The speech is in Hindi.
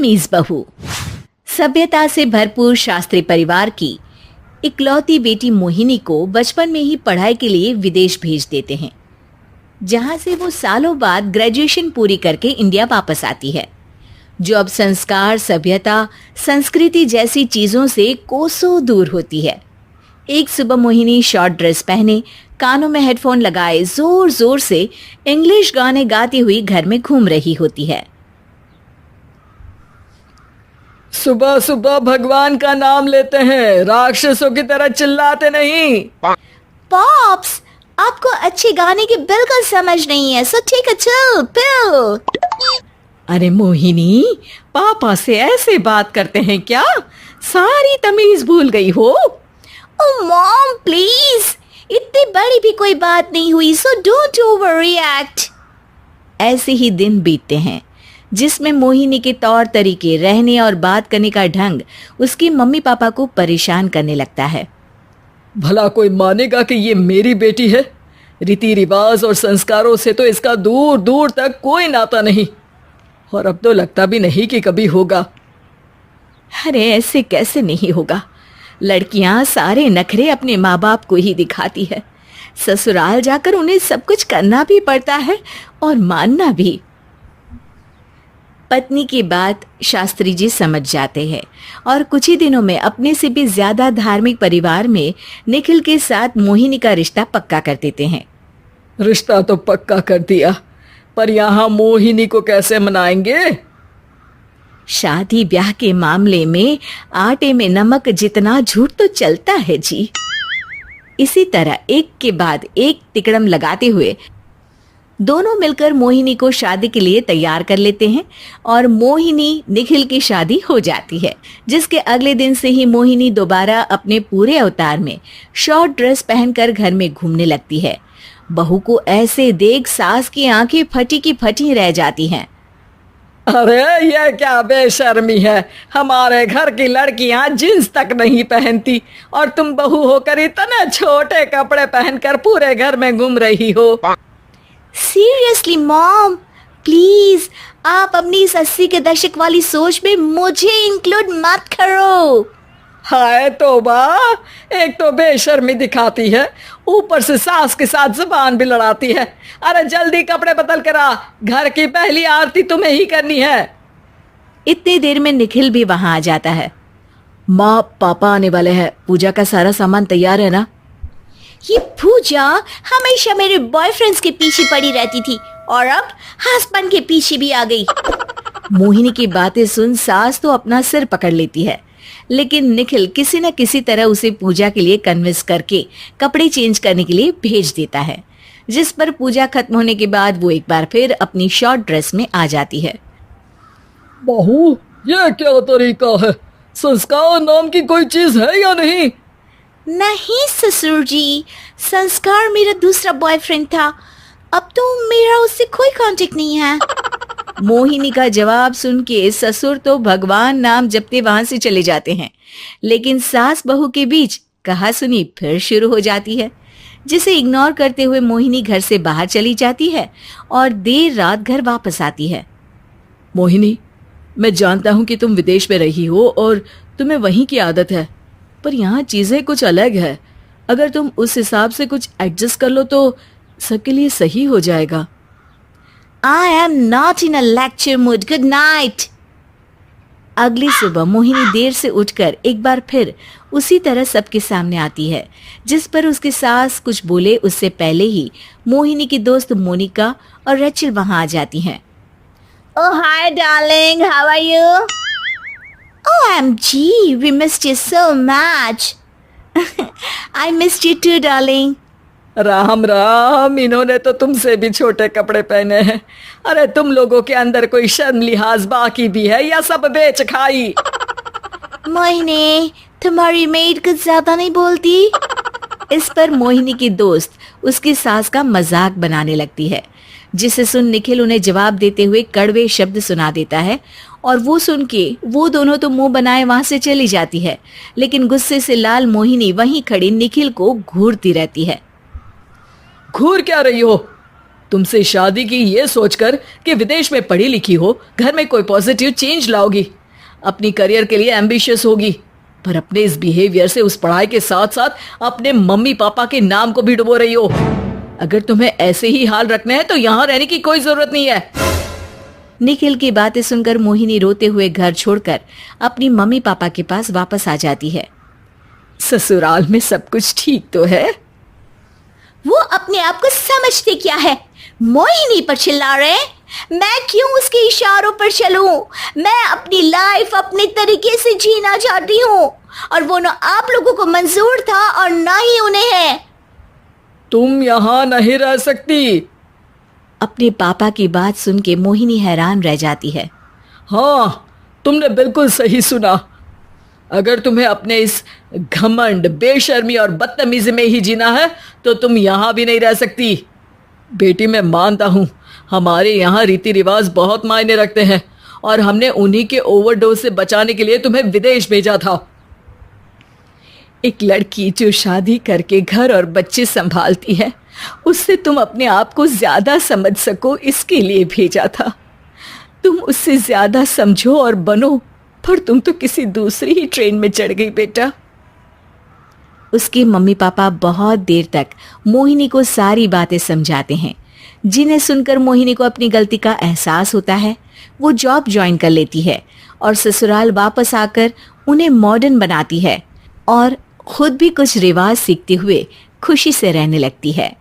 बदतमीज बहू। सभ्यता से भरपूर शास्त्री परिवार की इकलौती बेटी मोहिनी को बचपन में ही पढ़ाई के लिए विदेश भेज देते हैं, जहां से वो सालों बाद ग्रेजुएशन पूरी करके इंडिया वापस आती है, जो अब संस्कार, सभ्यता, संस्कृति जैसी चीजों से कोसों दूर होती है। एक सुबह मोहिनी शॉर्ट ड्रेस पहने, कानों में हेडफोन लगाए जोर जोर से इंग्लिश गाने गाती हुई घर में घूम रही होती है। सुबह सुबह भगवान का नाम लेते हैं, राक्षसों की तरह चिल्लाते नहीं। पॉप्स, आपको अच्छे गाने की बिल्कुल समझ नहीं है, सो ठीक है, चिल पिल। अरे मोहिनी, पापा से ऐसे बात करते हैं क्या? सारी तमीज भूल गई हो। ओह मॉम प्लीज, इतनी बड़ी भी कोई बात नहीं हुई, सो डोंट ओवर रिएक्ट। ऐसे ही दिन बीतते हैं जिसमें मोहिनी के तौर तरीके, रहने और बात करने का ढंग उसकी मम्मी पापा को परेशान करने लगता है। भला कोई मानेगा कि ये मेरी बेटी है? रीति रिवाज और संस्कारों से तो इसका दूर दूर तक कोई नाता नहीं, और अब तो लगता भी नहीं कि कभी होगा। अरे ऐसे कैसे नहीं होगा? लड़कियां सारे नखरे अपने माँ बाप को ही दिखाती है। ससुराल जाकर उन्हें सब कुछ करना भी पड़ता है और मानना भी। पत्नी की बात शास्त्री जी समझ जाते हैं और कुछ ही दिनों में अपने से भी ज्यादा धार्मिक परिवार में निखिल के साथ मोहिनी का रिश्ता पक्का कर देते हैं। रिश्ता तो पक्का कर दिया, पर यहाँ मोहिनी को कैसे मनाएंगे? शादी ब्याह के मामले में आटे में नमक जितना झूठ तो चलता है जी। इसी तरह एक के बाद एक तिकड़म लगाते हुए दोनों मिलकर मोहिनी को शादी के लिए तैयार कर लेते हैं और मोहिनी निखिल की शादी हो जाती है, जिसके अगले दिन से ही मोहिनी दोबारा अपने पूरे अवतार में शॉर्ट ड्रेस पहनकर घर में घूमने लगती है। बहू को ऐसे देख सास की आंखें फटी की फटी रह जाती हैं। अरे ये क्या बेशर्मी है, हमारे घर की लड़कियां जींस तक नहीं पहनती और तुम बहू होकर इतने छोटे कपड़े पहनकर पूरे घर में घूम रही हो। सीरियसली मॉम, प्लीज आप अपनी इस 80 के दशक वाली सोच में मुझे इंक्लूड मत करो। हाय तौबा, एक तो बेशर्मी दिखाती है, ऊपर से सास के साथ जुबान भी लड़ाती है। अरे जल्दी कपड़े बदल कर आ, घर की पहली आरती तुम्हें ही करनी है। इतनी देर में निखिल भी वहां आ जाता है। माँ, पापा आने वाले हैं, पूजा का सारा सामान तैयार है ना? ये पूजा हमेशा मेरे बॉयफ्रेंड्स के पीछे पड़ी रहती थी और अब हस्बैंड के पीछे भी आ गई। मोहिनी की बातें सुन सास तो अपना सिर पकड़ लेती है, लेकिन निखिल किसी न किसी तरह उसे पूजा के लिए कन्विंस करके कपड़े चेंज करने के लिए भेज देता है, जिस पर पूजा खत्म होने के बाद वो एक बार फिर अपनी शॉर्ट ड्रेस में आ जाती है। बहू, ये क्या तरीका है? संस्कार नाम की कोई चीज है या नहीं? नहीं ससुर जी, संस्कार मेरा दूसरा बॉयफ्रेंड था, अब तो मेरा उससे कोई कांटेक्ट नहीं है। मोहिनी का जवाब सुन के ससुर तो भगवान नाम जपते वहां से चले जाते हैं, लेकिन सास बहू के बीच कहा सुनी फिर शुरू हो जाती है, जिसे इग्नोर करते हुए मोहिनी घर से बाहर चली जाती है और देर रात घर वापस आती है। मोहिनी, मैं जानता हूँ कि तुम विदेश में रही हो और तुम्हें वहीं की आदत है, पर यहाँ चीजें कुछ अलग है। अगर तुम उस हिसाब से कुछ एडजस्ट कर लो तो सबके लिए सही हो जाएगा। I am not in a lecture mood. Good night. अगली सुबह मोहिनी देर से उठकर एक बार फिर उसी तरह सबके सामने आती है, जिस पर उसकी सास कुछ बोले उससे पहले ही मोहिनी की दोस्त मोनिका और रेचल वहां आ जाती हैं। Oh hi darling, how are you? OMG, we missed you so much. I missed you too darling. Ram Ram, इन्होंने तो तुमसे भी छोटे कपड़े पहने हैं। अरे तुम लोगों के अंदर कोई शर्म लिहाज बाकी भी है या सब बेच खाई? मोहिनी, तुम्हारी मेड कुछ ज्यादा नहीं बोलती? इस पर मोहिनी की दोस्त उसकी सास का मजाक बनाने लगती है, जिसे सुन निखिल उन्हें जवाब देते हुए कड़वे शब्द सुना देता है और वो सुन के वो दोनों तो मुंह बनाए वहां से चली जाती है, लेकिन गुस्से से लाल मोहिनी वहीं खड़ी निखिल को घूरती रहती है। घूर क्या रही हो? तुमसे शादी की ये सोचकर कि विदेश में पढ़ी लिखी हो, घर में कोई पॉजिटिव चेंज लाओगी, अपनी करियर के लिए एम्बिशियस होगी, पर अपने इस बिहेवियर से उस पढ़ाई के साथ साथ अपने मम्मी पापा के नाम को भी डुबो रही हो। अगर तुम्हें ऐसे ही हाल रखने हैं तो यहाँ रहने की कोई जरूरत नहीं है। निखिल की बातें सुनकर मोहिनी रोते हुए घर छोड़कर अपनी मम्मी पापा के पास वापस आ जाती है। ससुराल में सब कुछ ठीक तो है? वो अपने आप को समझते क्या है? मोहिनी पर चिल्ला रहे हैं। मैं क्यों उसके इशारों पर चलूं? मैं अपनी लाइफ अपने तरीके से जीना चाहती हूँ और वो ना आप लोगों को मंजूर था और ना ही उन्हें है। तुम यहाँ नहीं रह सकती। अपने पापा की बात सुन के मोहिनी हैरान रह जाती है। हाँ, तुमने बिल्कुल सही सुना। अगर तुम्हें अपने इस घमंड, बेशर्मी और बदतमीजी में ही जीना है तो तुम यहाँ भी नहीं रह सकती। बेटी, मैं मानता हूँ हमारे यहाँ रीति रिवाज बहुत मायने रखते हैं और हमने उन्हीं के ओवरडोज से बचाने के लिए तुम्हें विदेश भेजा था। एक लड़की जो शादी करके घर और बच्चे संभालती है, उससे तुम अपने आप को ज्यादा समझ सको इसके लिए भेजा था। तुम उससे ज्यादा समझो और बनो, पर तुम तो किसी दूसरी ही ट्रेन में चढ़ गई बेटा। उसके मम्मी पापा बहुत देर तक मोहिनी को सारी बातें समझाते हैं, जिन्हें सुनकर मोहिनी को अपनी गलती का एहसास होता है। वो जॉब ज्वाइन कर लेती है और ससुराल वापस आकर उन्हें मॉडर्न बनाती है और खुद भी कुछ रिवाज सीखते हुए खुशी से रहने लगती है।